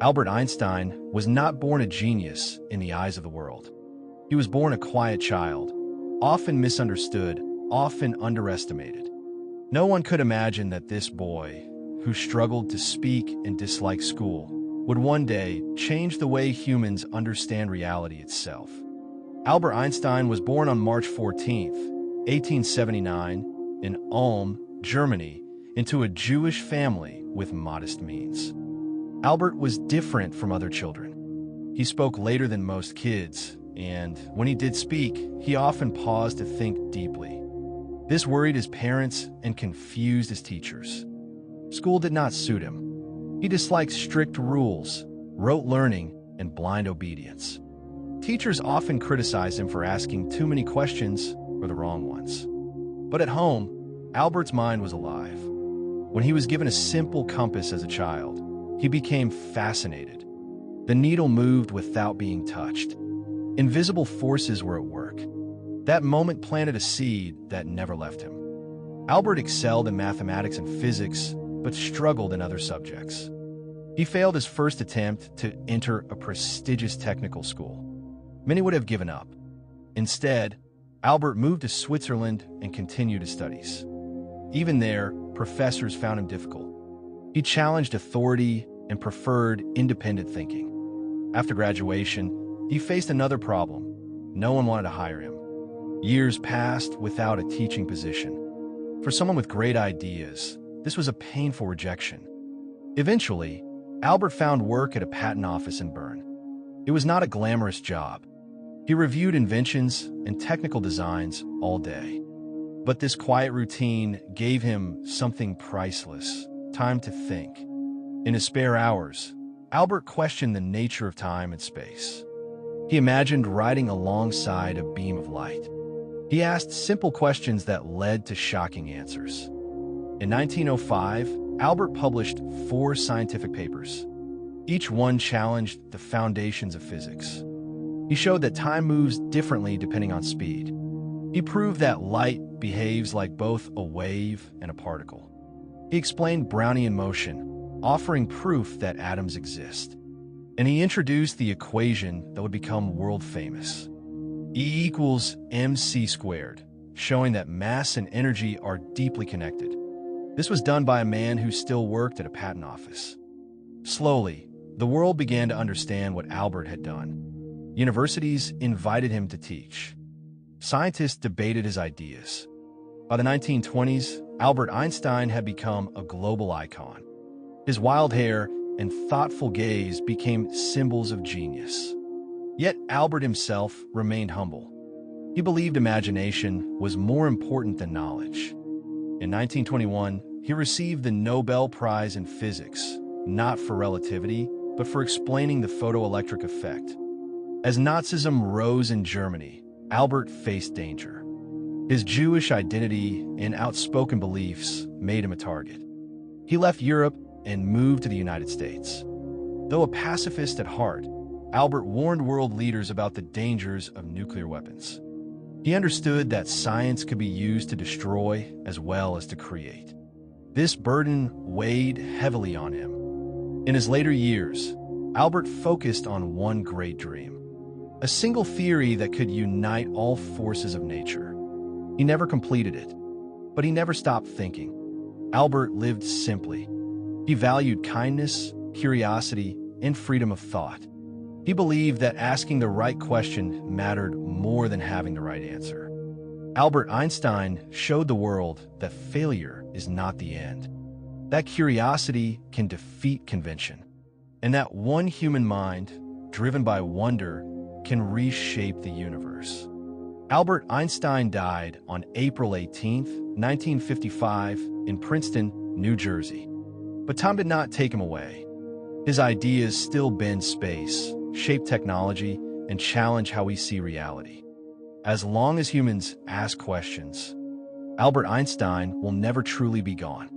Albert Einstein was not born a genius in the eyes of the world. He was born a quiet child, often misunderstood, often underestimated. No one could imagine that this boy, who struggled to speak and disliked school, would one day change the way humans understand reality itself. Albert Einstein was born on March 14, 1879, in Ulm, Germany, into a Jewish family with modest means. Albert was different from other children. He spoke later than most kids, and when he did speak, he often paused to think deeply. This worried his parents and confused his teachers. School did not suit him. He disliked strict rules, rote learning, and blind obedience. Teachers often criticized him for asking too many questions or the wrong ones. But at home, Albert's mind was alive. When he was given a simple compass as a child, he became fascinated. The needle moved without being touched. Invisible forces were at work. That moment planted a seed that never left him. Albert excelled in mathematics and physics, but struggled in other subjects. He failed his first attempt to enter a prestigious technical school. Many would have given up. Instead, Albert moved to Switzerland and continued his studies. Even there, professors found him difficult. He challenged authority and preferred independent thinking. After graduation, he faced another problem. No one wanted to hire him. Years passed without a teaching position. For someone with great ideas, this was a painful rejection. Eventually, Albert found work at a patent office in Bern. It was not a glamorous job. He reviewed inventions and technical designs all day. But this quiet routine gave him something priceless: time to think. In his spare hours, Albert questioned the nature of time and space. He imagined riding alongside a beam of light. He asked simple questions that led to shocking answers. In 1905, Albert published 4 scientific papers. Each one challenged the foundations of physics. He showed that time moves differently depending on speed. He proved that light behaves like both a wave and a particle. He explained Brownian motion, offering proof that atoms exist. And he introduced the equation that would become world famous: E equals mc squared, showing that mass and energy are deeply connected. This was done by a man who still worked at a patent office. Slowly, the world began to understand what Albert had done. Universities invited him to teach. Scientists debated his ideas. By the 1920s, Albert Einstein had become a global icon. His wild hair and thoughtful gaze became symbols of genius. Yet Albert himself remained humble. He believed imagination was more important than knowledge. In 1921, he received the Nobel Prize in Physics, not for relativity, but for explaining the photoelectric effect. As Nazism rose in Germany, Albert faced danger. His Jewish identity and outspoken beliefs made him a target. He left Europe and moved to the United States. Though a pacifist at heart, Albert warned world leaders about the dangers of nuclear weapons. He understood that science could be used to destroy as well as to create. This burden weighed heavily on him. In his later years, Albert focused on one great dream: a single theory that could unite all forces of nature. He never completed it, but he never stopped thinking. Albert lived simply. He valued kindness, curiosity, and freedom of thought. He believed that asking the right question mattered more than having the right answer. Albert Einstein showed the world that failure is not the end, that curiosity can defeat convention, and that one human mind, driven by wonder, can reshape the universe. Albert Einstein died on April 18, 1955, in Princeton, New Jersey. But time did not take him away. His ideas still bend space, shape technology, and challenge how we see reality. As long as humans ask questions, Albert Einstein will never truly be gone.